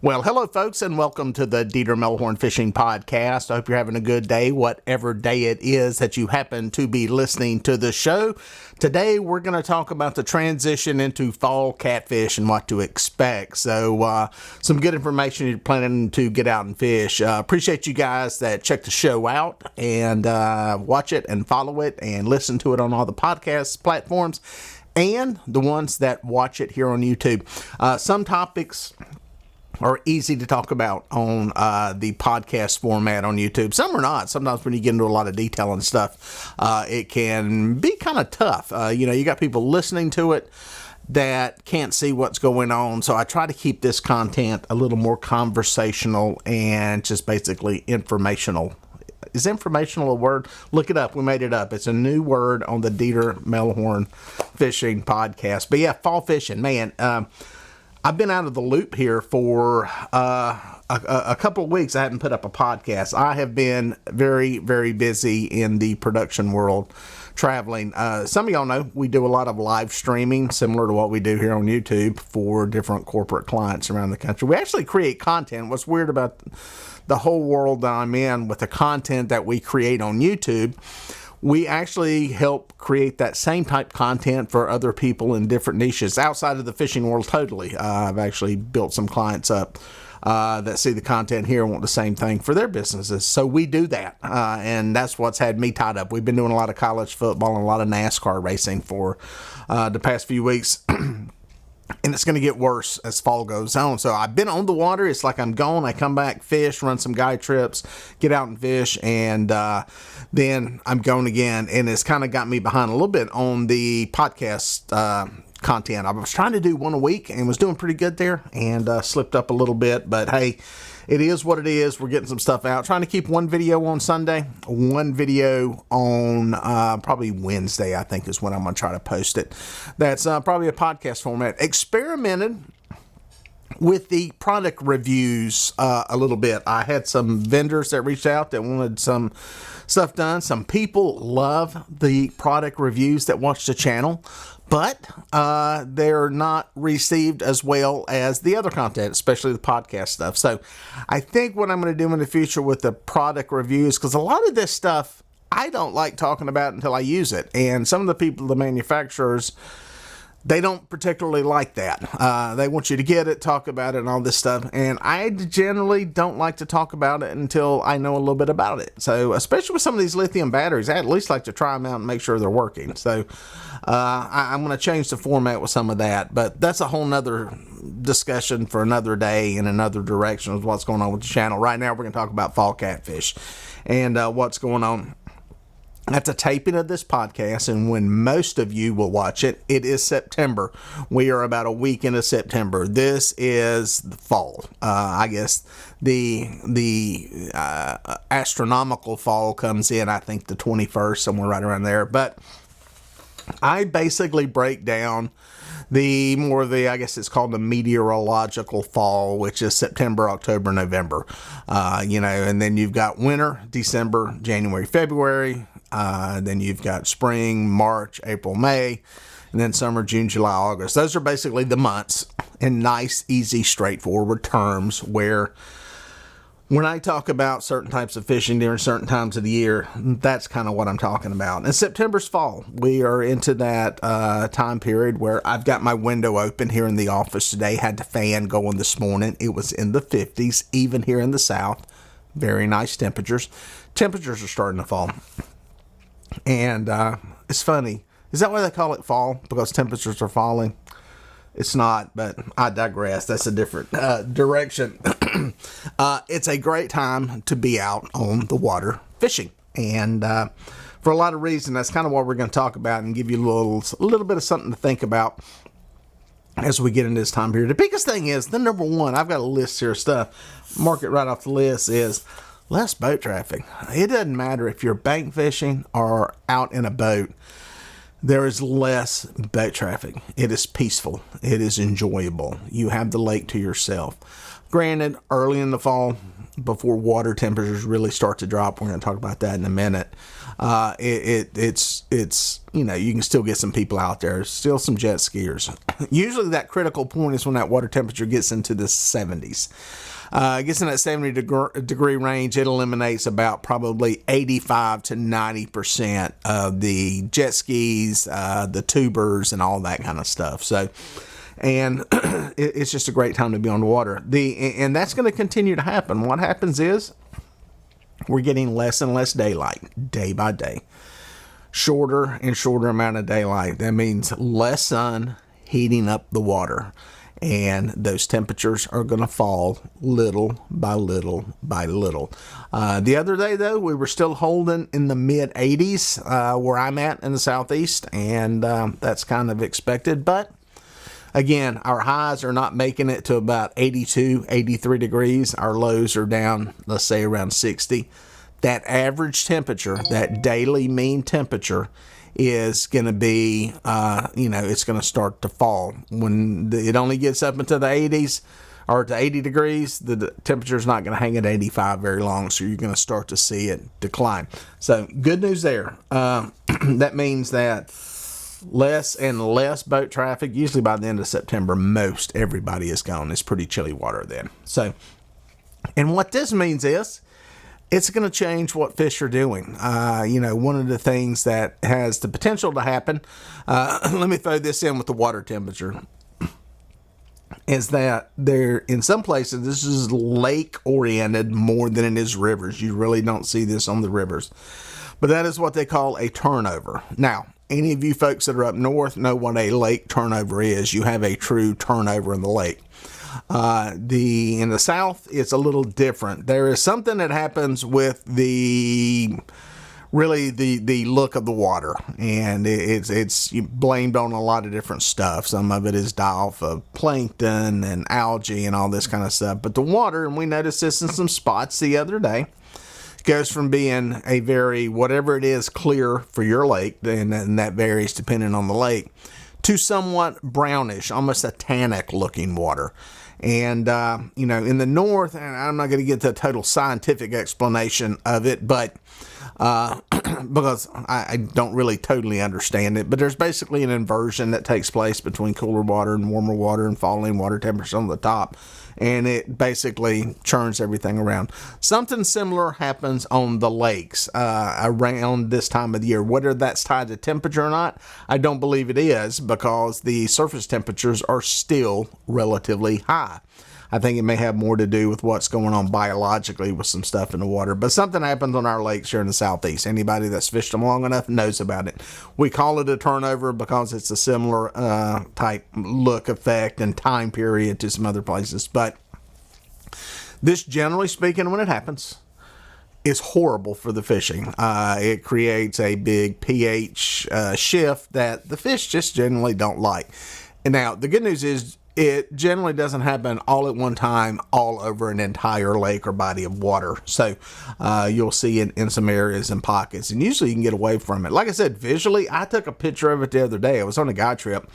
Well, hello, folks, and welcome to the Dieter Melhorn Fishing Podcast. I hope you're having a good day, whatever day it is that you happen to be listening to the show. Today, we're going to talk about the transition into fall catfish and what to expect. So, some good information if you're planning to get out and fish. Appreciate you guys that check the show out and watch it and follow it and listen to it on all the podcast platforms and the ones that watch it here on YouTube. Some topics are easy to talk about on the podcast format on YouTube. Some are not. Sometimes when you get into a lot of detail and stuff, it can be kind of tough. You got people listening to it that can't see what's going on. So I try to keep this content a little more conversational and just basically informational. Is informational a word? Look it up. We made it up. It's a new word on the Dieter Melhorn Fishing Podcast. But yeah, fall fishing, man. I've been out of the loop here for a couple of weeks. I haven't put up a podcast. I have been very, very busy in the production world, traveling. Some of y'all know we do a lot of live streaming, similar to what we do here on YouTube for different corporate clients around the country. We actually create content. What's weird about the whole world that I'm in with the content that we create on YouTube, we actually help create that same type content for other people in different niches outside of the fishing world totally. I've actually built some clients up that see the content here and want the same thing for their businesses. So we do that, and that's what's had me tied up. We've been doing a lot of college football and a lot of NASCAR racing for the past few weeks. And it's going to get worse as fall goes on. So I've been on the water. It's like I'm gone. I come back, fish, run some guide trips, get out and fish, and then I'm gone again. And it's kind of got me behind a little bit on the podcast content. I was trying to do one a week and was doing pretty good there and slipped up a little bit. But hey, it is what it is. We're getting some stuff out. Trying to keep one video on Sunday, one video on probably Wednesday, I think is when I'm going to try to post it. That's probably a podcast format. Experimented with the product reviews a little bit. I had some vendors that reached out that wanted some stuff done. Some people love the product reviews that watch the channel, but they're not received as well as the other content, especially the podcast stuff. So I think what I'm going to do in the future with the product reviews, because a lot of this stuff I don't like talking about until I use it. And some of the people, the manufacturers, they don't particularly like that. They want you to get it, talk about it, and all this stuff. And I generally don't like to talk about it until I know a little bit about it. So, especially with some of these lithium batteries, I at least like to try them out and make sure they're working. So, I'm going to change the format with some of that. But that's a whole nother discussion for another day in another direction of what's going on with the channel. Right now, we're going to talk about fall catfish and what's going on. That's a taping of this podcast, and when most of you will watch it, it is September. We are about a week into September. This is the fall. I guess the astronomical fall comes in, I think, the 21st, somewhere right around there. But I basically break down I guess it's called the meteorological fall, which is September, October, November. And then you've got winter, December, January, February. Then you've got spring, March, April, May, and then summer, June, July, August. Those are basically the months in nice, easy, straightforward terms where when I talk about certain types of fishing during certain times of the year, that's kind of what I'm talking about. And September's fall. We are into that time period where I've got my window open here in the office today. Had the fan going this morning. It was in the 50s, even here in the South. Very nice temperatures. Temperatures are starting to fall. And it's funny. Is that why they call it fall? Because temperatures are falling? It's not, but I digress. That's a different direction. It's a great time to be out on the water fishing. And for a lot of reasons, that's kind of what we're going to talk about and give you a little bit of something to think about as we get into this time period. The biggest thing is, the number one, I've got a list here of stuff. Mark it right off the list is less boat traffic. It doesn't matter if you're bank fishing or out in a boat. There is less boat traffic. It is peaceful. It is enjoyable. You have the lake to yourself. Granted, early in the fall, before water temperatures really start to drop, we're going to talk about that in a minute. It's you can still get some people out there, still some jet skiers. Usually that critical point is when that water temperature gets into the 70s. Gets in that 70 degree range, it eliminates about probably 85 to 90% of the jet skis, the tubers, and all that kind of stuff. So, and it's just a great time to be on the water. And that's going to continue to happen. What happens is we're getting less and less daylight day by day. Shorter and shorter amount of daylight. That means less sun heating up the water. And those temperatures are going to fall little by little by little. The other day, though, we were still holding in the mid 80s where I'm at in the southeast, and that's kind of expected. But again, our highs are not making it to about 82, 83 degrees. Our lows are down, let's say, around 60. That average temperature, that daily mean temperature, is going to be, it's going to start to fall. When it only gets up into the 80s or to 80 degrees, the temperature is not going to hang at 85 very long, so you're going to start to see it decline. So good news there. That means that less and less boat traffic. Usually by the end of September, most everybody is gone. It's pretty chilly water then. So, and what this means is, it's going to change what fish are doing. One of the things that has the potential to happen, let me throw this in with the water temperature, is that in some places, this is lake oriented more than it is rivers. You really don't see this on the rivers. But that is what they call a turnover. Now, any of you folks that are up north know what a lake turnover is. You have a true turnover in the lake. In the south, it's a little different. There is something that happens with the look of the water, and it's blamed on a lot of different stuff. Some of it is die off of plankton and algae and all this kind of stuff. But the water, and we noticed this in some spots the other day, goes from being a very, whatever it is, clear for your lake, and that varies depending on the lake, to somewhat brownish, almost a tannic looking water. And, in the north, and I'm not going to get the total scientific explanation of it, but because I don't really totally understand it, but there's basically an inversion that takes place between cooler water and warmer water and falling water temperature on the top. And it basically churns everything around. Something similar happens on the lakes around this time of the year. Whether that's tied to temperature or not, I don't believe it is, because the surface temperatures are still relatively high. I think it may have more to do with what's going on biologically with some stuff in the water. But something happens on our lakes here in the southeast. Anybody that's fished them long enough knows about it. We call it a turnover because it's a similar type look, effect, and time period to some other places. But this, generally speaking, when it happens, is horrible for the fishing. It creates a big pH shift that the fish just generally don't like. And now, the good news is, it generally doesn't happen all at one time, all over an entire lake or body of water. So you'll see it in some areas and pockets, and usually you can get away from it. Like I said, visually, I took a picture of it the other day. I was on a guide trip,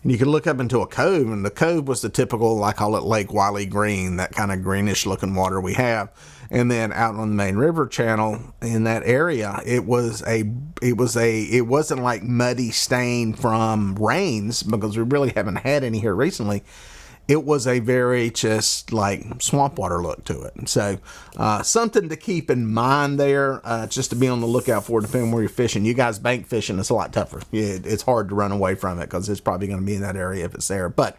and you could look up into a cove, and the cove was the typical, I call it Lake Wiley Green, that kind of greenish looking water we have. And then out on the main river channel in that area, it wasn't like muddy stain from rains, because we really haven't had any here recently. It was a very just like swamp water look to it. So something to keep in mind there, just to be on the lookout for, depending on where you're fishing. You guys bank fishing, it's a lot tougher. It's hard to run away from it, because it's probably going to be in that area if it's there. But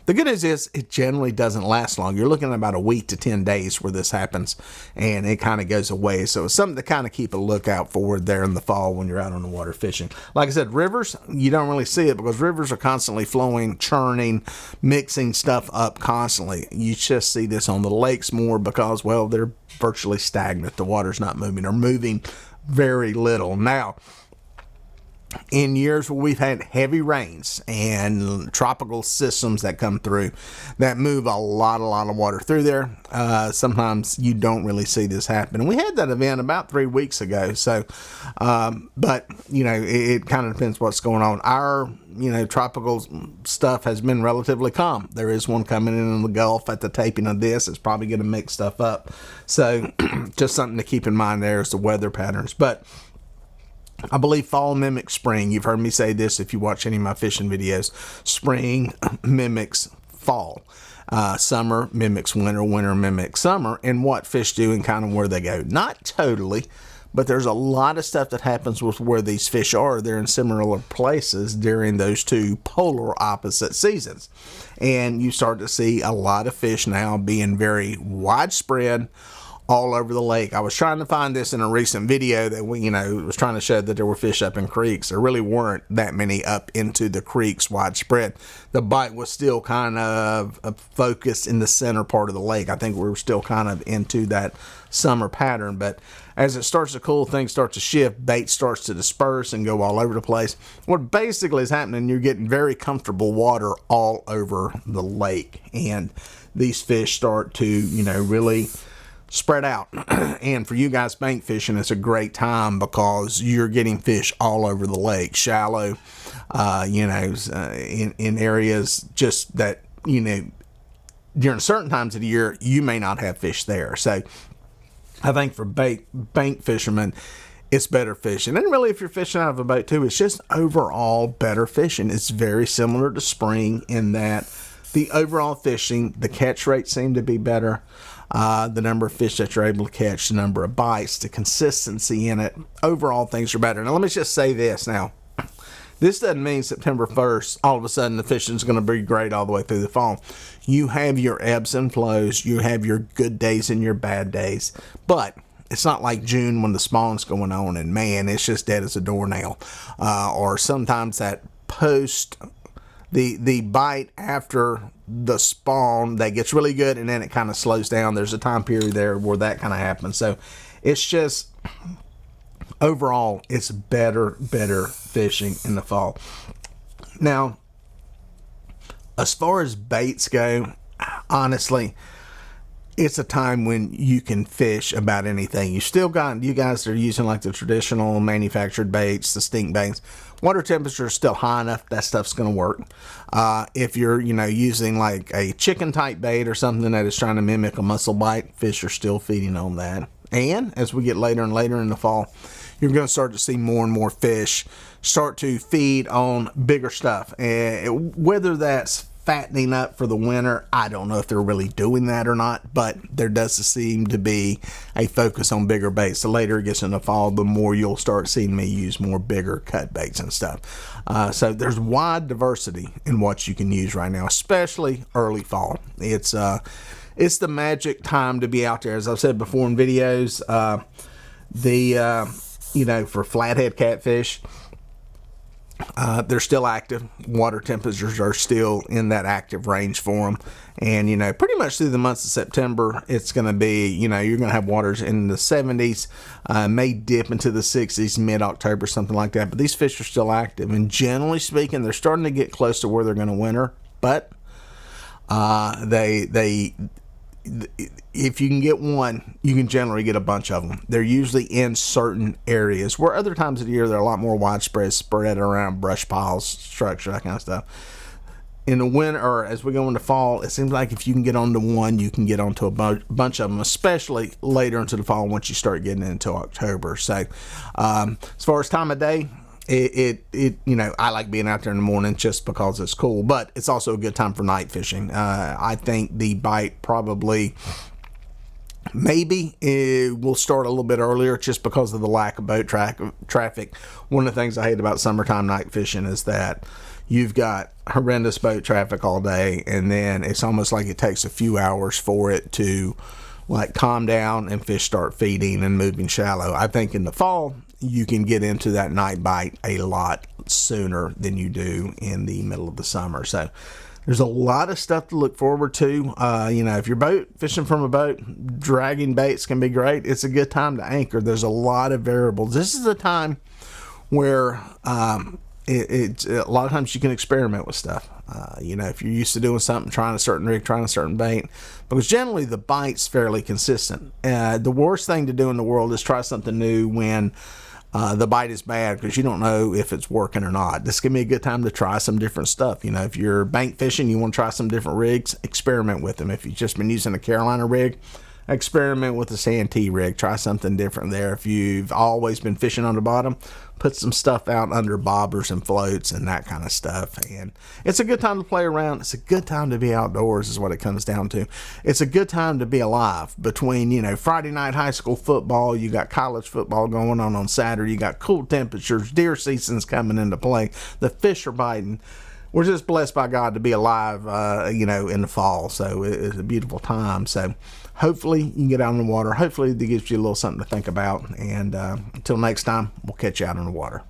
the good news is, it generally doesn't last long. You're looking at about a week to 10 days where this happens, and it kind of goes away. So it's something to kind of keep a lookout for there in the fall when you're out on the water fishing. Like I said, rivers, you don't really see it, because rivers are constantly flowing, churning, mixing stuff up constantly. You just see this on the lakes more because, well, they're virtually stagnant. The water's not moving, or moving very little. Now, in years where we've had heavy rains and tropical systems that come through that move a lot of water through there, sometimes you don't really see this happen. And we had that event about 3 weeks ago. So, but it kind of depends what's going on. tropical stuff has been relatively calm. There is one coming in the Gulf at the taping of this. It's probably going to mix stuff up. So just something to keep in mind there is the weather patterns. But I believe fall mimics spring. You've heard me say this if you watch any of my fishing videos. Spring mimics fall. Summer mimics winter. Winter mimics summer. And what fish do and kind of where they go. Not totally. But there's a lot of stuff that happens with where these fish are. They're in similar places during those two polar opposite seasons. And you start to see a lot of fish now being very widespread all over the lake. I was trying to find this in a recent video that was trying to show that there were fish up in creeks. There really weren't that many up into the creeks widespread. The bite was still kind of focused in the center part of the lake. I think we were still kind of into that summer pattern, but as it starts to cool, things start to shift, bait starts to disperse and go all over the place. What basically is happening, you're getting very comfortable water all over the lake, and these fish start to really spread out. And for you guys bank fishing, it's a great time because you're getting fish all over the lake, shallow, in areas just that during certain times of the year you may not have fish there. So I think for bank fishermen, it's better fishing. And really, if you're fishing out of a boat too, it's just overall better fishing. It's very similar to spring in that the overall fishing, the catch rates seem to be better. The number of fish that you're able to catch, the number of bites, the consistency in it, overall things are better. Now, let me just say this now. This doesn't mean September 1st, all of a sudden the fishing is going to be great all the way through the fall. You have your ebbs and flows. You have your good days and your bad days. But it's not like June when the spawn's going on and, man, it's just dead as a doornail. Or sometimes that the bite after the spawn that gets really good and then it kind of slows down. There's a time period there where that kind of happens. So it's just overall it's better fishing in the fall. Now, as far as baits go, honestly, it's a time when you can fish about anything. You guys are using like the traditional manufactured baits, the stink baits. Water temperature is still high enough, that stuff's going to work. If you're, using like a chicken type bait or something that is trying to mimic a mussel bite, fish are still feeding on that. And as we get later and later in the fall, you're going to start to see more and more fish start to feed on bigger stuff. And whether that's fattening up for the winter, I don't know if they're really doing that or not, but there does seem to be a focus on bigger baits. The later it gets in the fall, the more you'll start seeing me use more bigger cut baits and stuff. So there's wide diversity in what you can use right now, especially early fall. It's the magic time to be out there. As I've said before in videos, for flathead catfish, they're still active. Water temperatures are still in that active range for them. And, pretty much through the months of September, it's going to be, you're going to have waters in the 70s, may dip into the 60s, mid-October, something like that. But these fish are still active. And generally speaking, they're starting to get close to where they're going to winter. But if you can get one, you can generally get a bunch of them. They're usually in certain areas where other times of the year they're a lot more widespread, spread around brush piles, structure, that kind of stuff. In the winter, or as we go into fall, it seems like if you can get onto one, you can get onto a bunch of them, especially later into the fall once you start getting into October. So as far as time of day, I like being out there in the morning just because it's cool, but it's also a good time for night fishing. I think the bite probably maybe it will start a little bit earlier just because of the lack of boat traffic. One of the things I hate about summertime night fishing is that you've got horrendous boat traffic all day, and then it's almost like it takes a few hours for it to like calm down and fish start feeding and moving shallow. I think in the fall you can get into that night bite a lot sooner than you do in the middle of the summer. So there's a lot of stuff to look forward to. If you're fishing from a boat, dragging baits can be great. It's a good time to anchor. There's a lot of variables. This is a time where it's a lot of times you can experiment with stuff. If you're used to doing something, trying a certain rig, trying a certain bait, because generally the bite's fairly consistent. The worst thing to do in the world is try something new when the bite is bad because you don't know if it's working or not. This can be a good time to try some different stuff. You know, if you're bank fishing, you want to try some different rigs, experiment with them. If you've just been using a Carolina rig, experiment with a Santee rig. Try something different there. If you've always been fishing on the bottom, put some stuff out under bobbers and floats and that kind of stuff. And it's a good time to play around. It's a good time to be outdoors is what it comes down to. It's a good time to be alive. Between, you know, Friday night high school football, you got college football going on Saturday, you got cool temperatures, deer season's coming into play, the fish are biting. We're just blessed by God to be alive, you know, in the fall. So it's a beautiful time. So hopefully you can get out on the water. Hopefully that gives you a little something to think about. And until next time, we'll catch you out on the water.